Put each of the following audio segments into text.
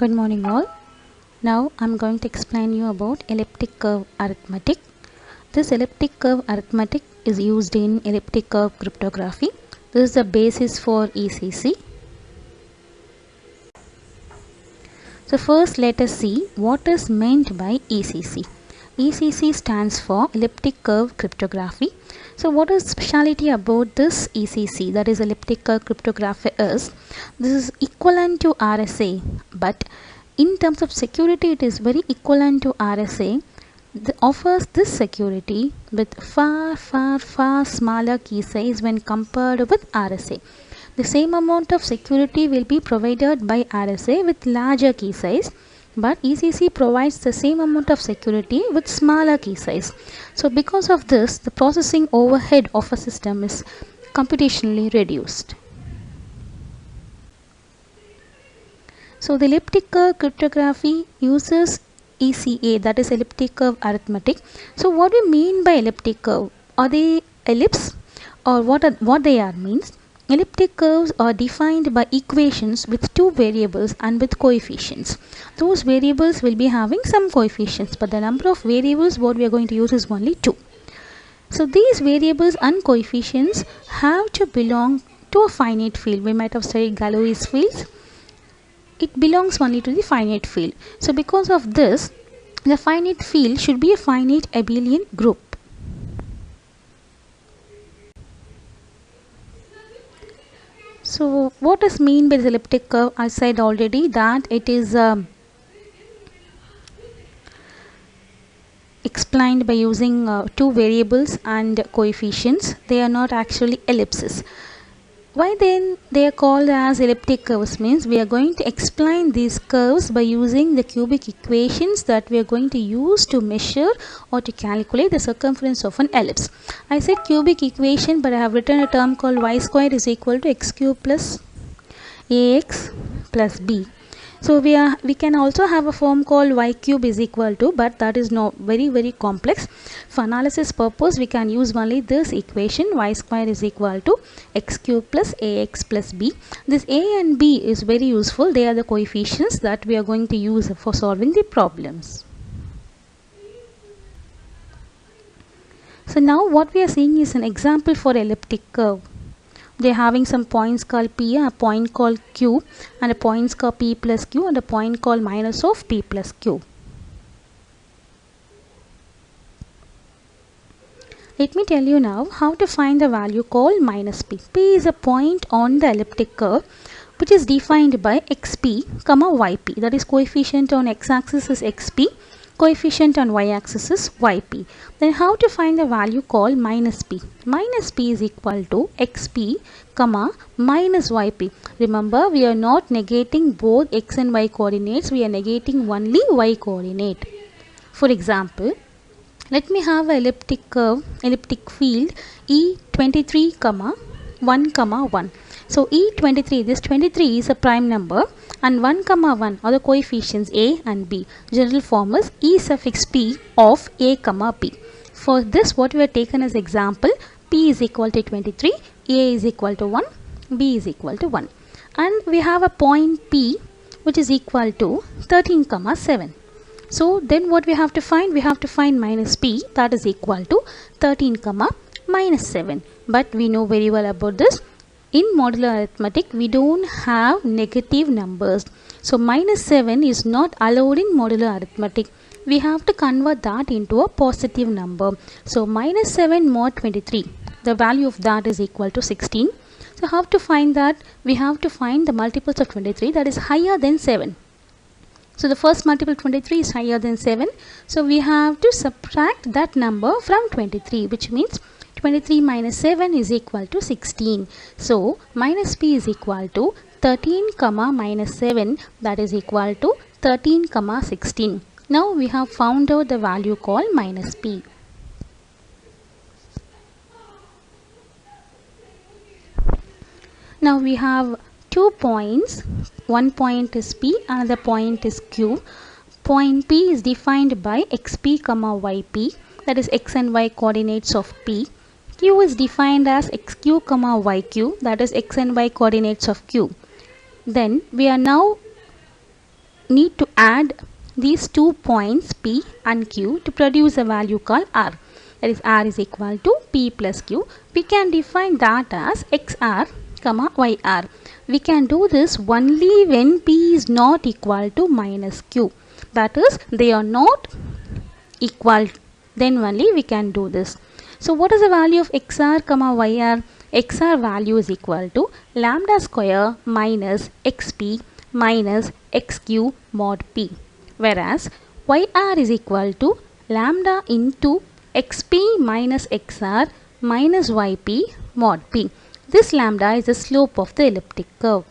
Good morning all. Now I'm going to explain you about elliptic curve arithmetic. This elliptic curve arithmetic is used in elliptic curve cryptography. This is the basis for ECC. So first let us see what is meant by ECC. ECC stands for elliptic curve cryptography. So what is speciality about this ECC, that is elliptic curve cryptography, is this is equivalent to RSA, but in terms of security it is very equivalent to RSA. It offers this security with far smaller key size when compared with RSA. The same amount of security will be provided by RSA with larger key size, but ECC provides the same amount of security with smaller key size. So because of this, the processing overhead of a system is computationally reduced. So the elliptic curve cryptography uses ECA, that is elliptic curve arithmetic. So what do we mean by elliptic curve? Are they ellipse, or what they are means? Elliptic curves are defined by equations with two variables and with coefficients. Those variables will be having some coefficients, but the number of variables what we are going to use is only 2. So these variables and coefficients have to belong to a finite field. We might have studied Galois fields. It belongs only to the finite field. So because of this, the finite field should be a finite abelian group. So what is mean by this elliptic curve? I said already that it is explained by using two variables and coefficients. They are not actually ellipses. Why then they are called as elliptic curves means we are going to explain these curves by using the cubic equations that we are going to use to measure or to calculate the circumference of an ellipse. I said cubic equation, but I have written a term called y squared is equal to x cube plus ax plus b. So we can also have a form called y cube is equal to, but that is not very complex. For analysis purpose we can use only this equation, y square is equal to x cube plus ax plus b. This a and b is very useful. They are the coefficients that we are going to use for solving the problems. So now what we are seeing is an example for elliptic curve. They are having some points called P, a point called Q, and a points called P plus Q, and a point called minus of P plus Q. Let me tell you now how to find the value called minus P. P is a point on the elliptic curve which is defined by xp, yp. That is coefficient on x-axis is xp, coefficient on y-axis is yp. Then how to find the value called minus p? Minus p is equal to xp, minus yp. Remember, we are not negating both x and y coordinates. We are negating only y coordinate. For example, let me have an elliptic curve, elliptic field E23, 1, 1. So E23, this 23 is a prime number and 1, 1 are the coefficients a and b. General form is E suffix p of a, b. For this what we have taken as example, p is equal to 23, a is equal to 1, b is equal to 1. And we have a point p which is equal to 13, 7. So then what we have to find? We have to find minus p, that is equal to 13, minus 7. But we know very well about this. In modular arithmetic, we don't have negative numbers. So minus 7 is not allowed in modular arithmetic. We have to convert that into a positive number. So minus 7 mod 23, the value of that is equal to 16. So how to find that? We have to find the multiples of 23 that is higher than 7. So the first multiple 23 is higher than 7. So we have to subtract that number from 23, which means 23 minus 7 is equal to 16. So minus p is equal to 13, minus 7, that is equal to 13, 16. Now we have found out the value called minus p. Now we have 2 points. One point is P, another point is Q. Point P is defined by xp, yp, that is x and y coordinates of P. Q is defined as xq, yq, that is x and y coordinates of Q. Then we are now need to add these 2 points P and Q to produce a value called R. That is R is equal to P plus Q. We can define that as XR comma YR. We can do this only when P is not equal to minus Q. That is, they are not equal, then only we can do this. So what is the value of XR comma YR? XR value is equal to lambda square minus XP minus XQ mod P, whereas YR is equal to lambda into XP minus XR minus YP mod P. This lambda is the slope of the elliptic curve.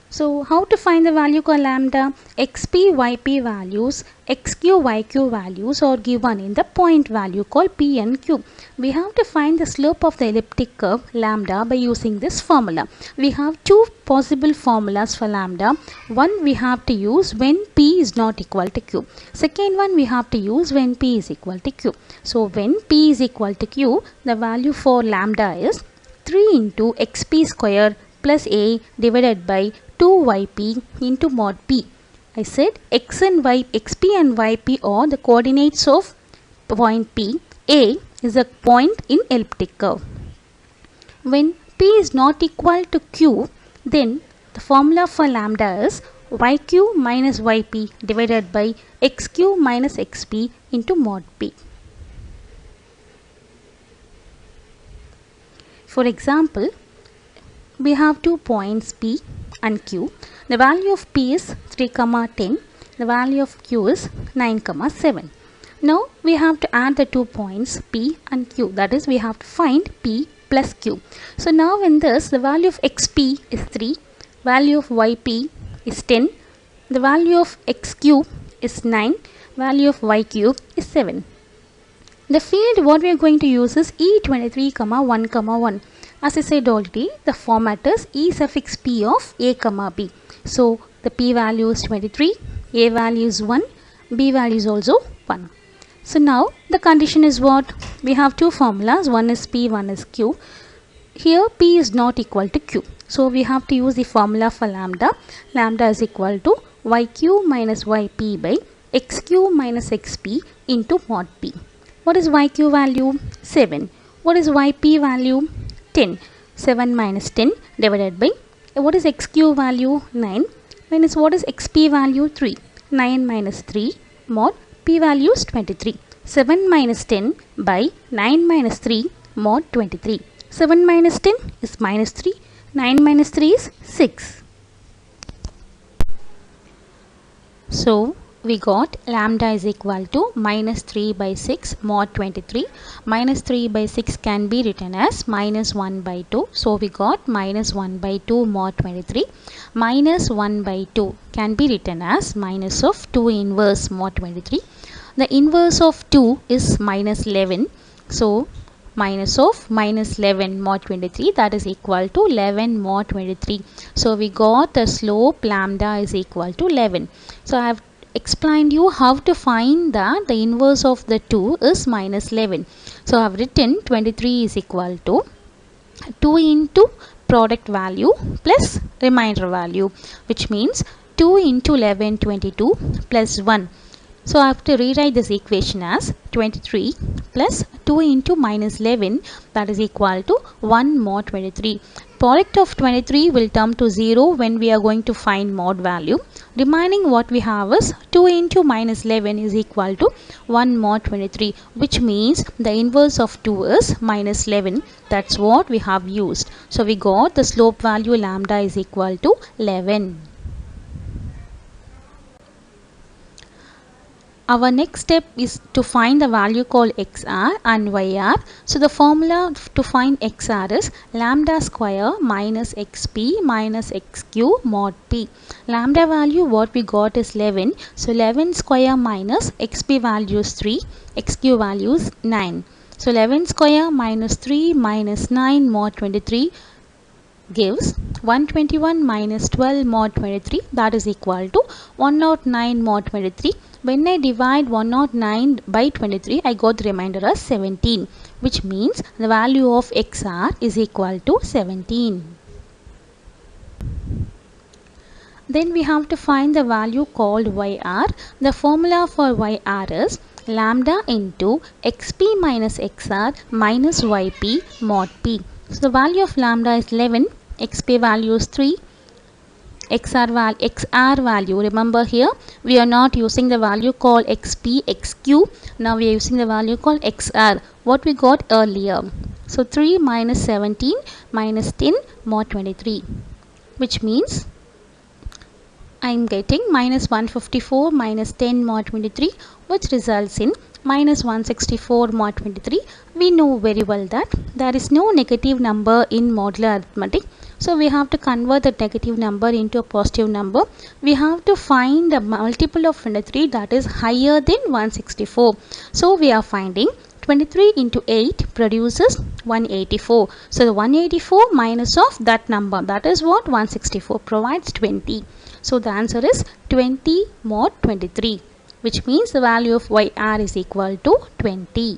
So how to find the value called lambda? XP, YP values, XQ, YQ values are given in the point value called P and Q. We have to find the slope of the elliptic curve lambda by using this formula. We have two possible formulas for lambda. One we have to use when P is not equal to Q. Second one we have to use when P is equal to Q. So when P is equal to Q, the value for lambda is 3 into XP square plus A divided by 2YP into mod P. I said XP and YP are the coordinates of point P. A is a point in elliptic curve. When P is not equal to Q, then the formula for lambda is YQ minus YP divided by XQ minus XP into mod P. For example, we have 2 points P and Q. The value of P is 3, 10. The value of Q is 9, 7. Now we have to add the 2 points P and Q. That is, we have to find P plus Q. So now in this, the value of XP is 3. Value of YP is 10. The value of XQ is 9. Value of YQ is 7. The field what we are going to use is E23, 1, 1. As I said already, the format is E suffix P of A, B. So the P value is 23, A value is 1, B value is also 1. So now the condition is what? We have two formulas, one is P, one is Q. Here P is not equal to Q. So we have to use the formula for lambda. Lambda is equal to YQ minus YP by XQ minus XP into mod P. What is YQ value? 7. What is YP value? 10. 7 minus 10 divided by, what is XQ value? 9. Minus what is XP value? 3. 9 minus 3 mod P value is 23. 7 minus 10 by 9 minus 3 mod 23. 7 minus 10 is minus 3. 9 minus 3 is 6. So we got lambda is equal to minus 3 by 6 mod 23. Minus 3 by 6 can be written as minus 1 by 2. So we got minus 1 by 2 mod 23. Minus 1 by 2 can be written as minus of 2 inverse mod 23. The inverse of 2 is minus 11. So minus of minus 11 mod 23, that is equal to 11 mod 23. So we got the slope lambda is equal to 11. So I have explained you how to find that the inverse of the 2 is minus 11. So I have written 23 is equal to 2 into product value plus remainder value, which means 2 into 11, 22 plus 1. So I have to rewrite this equation as 23 plus 2 into minus 11, that is equal to 1 mod 23. Product of 23 will come to 0 when we are going to find mod value. Remaining what we have is 2 into minus 11 is equal to 1 mod 23, which means the inverse of 2 is minus 11. That's what we have used. So we got the slope value lambda is equal to 11. Our next step is to find the value called XR and YR. So the formula to find XR is lambda square minus XP minus XQ mod P. Lambda value what we got is 11. So 11 square minus XP value is 3, XQ value is 9. So 11 square minus 3 minus 9 mod 23 gives 121 minus 12 mod 23, that is equal to 109 mod 23. When I divide 109 by 23, I got the remainder as 17, which means the value of XR is equal to 17. Then we have to find the value called YR. The formula for YR is lambda into XP minus XR minus YP mod P. So the value of lambda is 11, XP value is 3, XR value, remember here we are not using the value called XP, XQ. Now we are using the value called XR, what we got earlier. So 3 minus 17 minus 10 mod 23, which means I am getting minus 154 minus 10 mod 23, which results in minus 164 mod 23. We know very well that there is no negative number in modular arithmetic. So we have to convert the negative number into a positive number. We have to find a multiple of 23 that is higher than 164. So we are finding 23 into 8 produces 184. So the 184 minus of that number, that is what 164 provides 20. So the answer is 20 mod 23, which means the value of YR is equal to 20.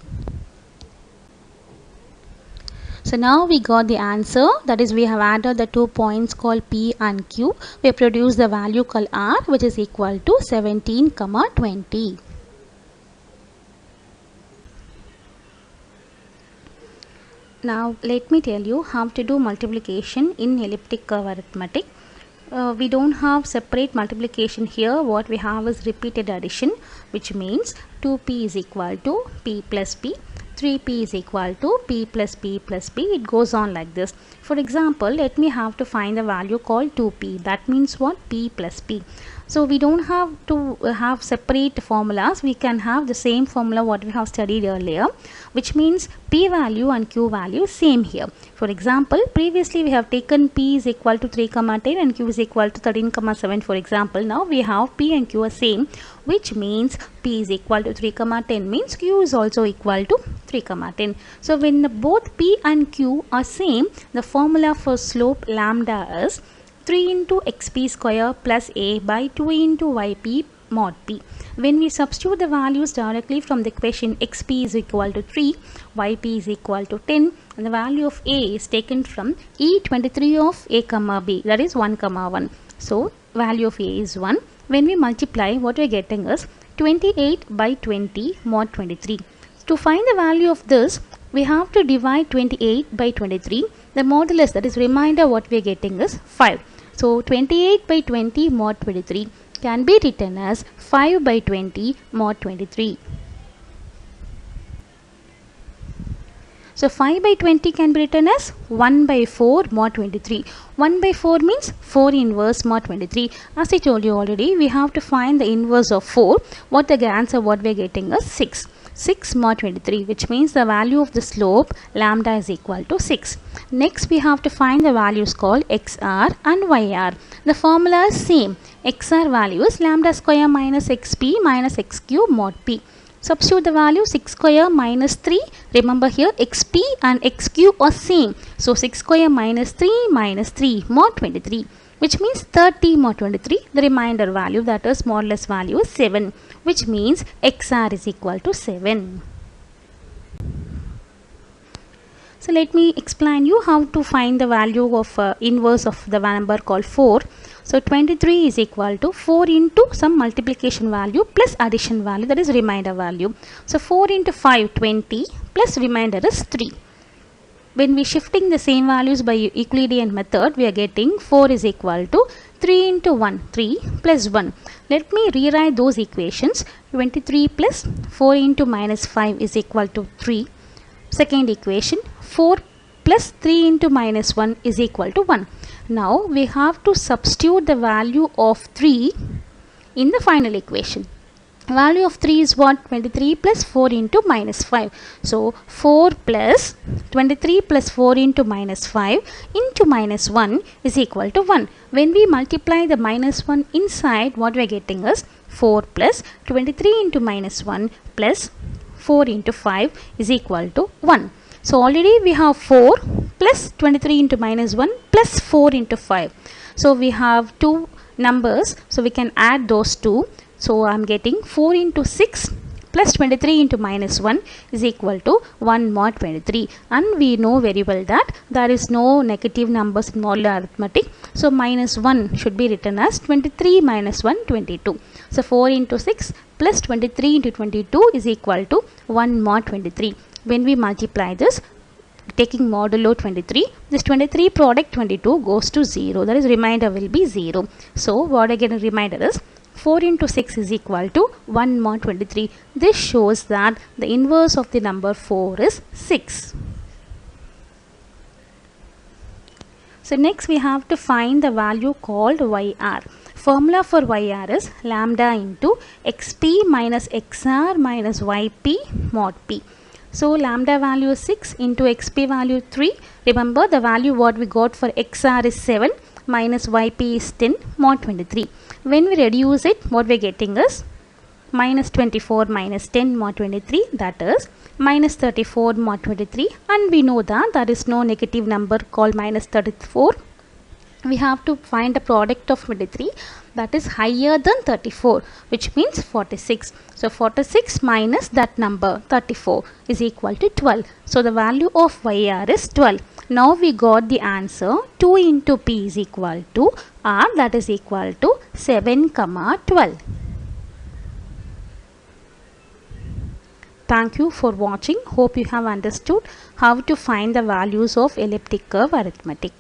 So now we got the answer, that is we have added the 2 points called P and Q. We produce the value called R, which is equal to 17, 20. Now let me tell you how to do multiplication in elliptic curve arithmetic. We don't have separate multiplication here. What we have is repeated addition, which means 2p is equal to p plus p, 3p is equal to p plus p plus p. It goes on like this. For example, let me have to find the value called 2p. That means what? P plus p. So we don't have to have separate formulas. We can have the same formula what we have studied earlier, which means p value and q value same here. For example, previously we have taken p is equal to 3, 10 and q is equal to 13, 7 for example. Now we have p and q are same, which means p is equal to 3, 10 means q is also equal to 3, 10. So when both p and q are same, the formula for slope lambda is 3 into xp square plus a by 2 into yp mod p. When we substitute the values directly from the equation, xp is equal to 3, yp is equal to 10, and the value of a is taken from E23 of a comma b, that is 1, 1. So value of a is 1. When we multiply, what we are getting is 28 by 20 mod 23. To find the value of this, we have to divide 28 by 23. The modulus, that is remainder, what we are getting is 5. So 28 by 20 mod 23 can be written as 5 by 20 mod 23. So 5 by 20 can be written as 1 by 4 mod 23. 1 by 4 means 4 inverse mod 23. As I told you already, we have to find the inverse of 4. What the answer what we are getting is 6. 6 mod 23, which means the value of the slope lambda is equal to 6. Next we have to find the values called XR and YR. The formula is same. XR value is lambda square minus XP minus XQ mod P. Substitute the value 6 square minus 3. Remember here XP and XQ are same. So 6 square minus 3 mod 23, which means 30 mod 23. The remainder value, that is modulus value, is 7, which means XR is equal to 7. So let me explain you how to find the value of inverse of the number called 4. So 23 is equal to 4 into some multiplication value plus addition value, that is remainder value. So 4 into 5, 20 plus remainder is 3. When we shifting the same values by Euclidean method, we are getting 4 is equal to 3 into 1, 3 plus 1. Let me rewrite those equations. 23 plus 4 into minus 5 is equal to 3. Second equation, 4 plus 3 into minus 1 is equal to 1. Now we have to substitute the value of 3 in the final equation. Value of 3 is what? 23 plus 4 into minus 5. So 4 plus 23 plus 4 into minus 5 into minus 1 is equal to 1. When we multiply the minus 1 inside, what we are getting is 4 plus 23 into minus 1 plus 4 into 5 is equal to 1. So already we have 4 plus 23 into minus 1 plus 4 into 5. So we have two numbers, so we can add those two. So I am getting 4 into 6 plus 23 into minus 1 is equal to 1 mod 23, and we know very well that there is no negative numbers in modular arithmetic, so minus 1 should be written as 23 minus 1 22. So 4 into 6 plus 23 into 22 is equal to 1 mod 23. When we multiply this taking modulo 23, this 23 product 22 goes to 0, that is remainder will be 0. So what again remainder is 4 into 6 is equal to 1 mod 23. This shows that the inverse of the number 4 is 6. So next we have to find the value called YR. Formula for YR is lambda into XP minus XR minus YP mod P. So lambda value is 6 into XP value 3. Remember the value what we got for XR is 7 minus YP is 10 mod 23. When we reduce it, what we are getting is minus 24 minus 10 mod 23, that is minus 34 mod 23, and we know that there is no negative number called minus 34. We have to find the product of 23 that is higher than 34, which means 46. So 46 minus that number 34 is equal to 12. So the value of YR is 12. Now we got the answer 2 into P is equal to R, that is equal to 7, 12. Thank you for watching. Hope you have understood how to find the values of elliptic curve arithmetic.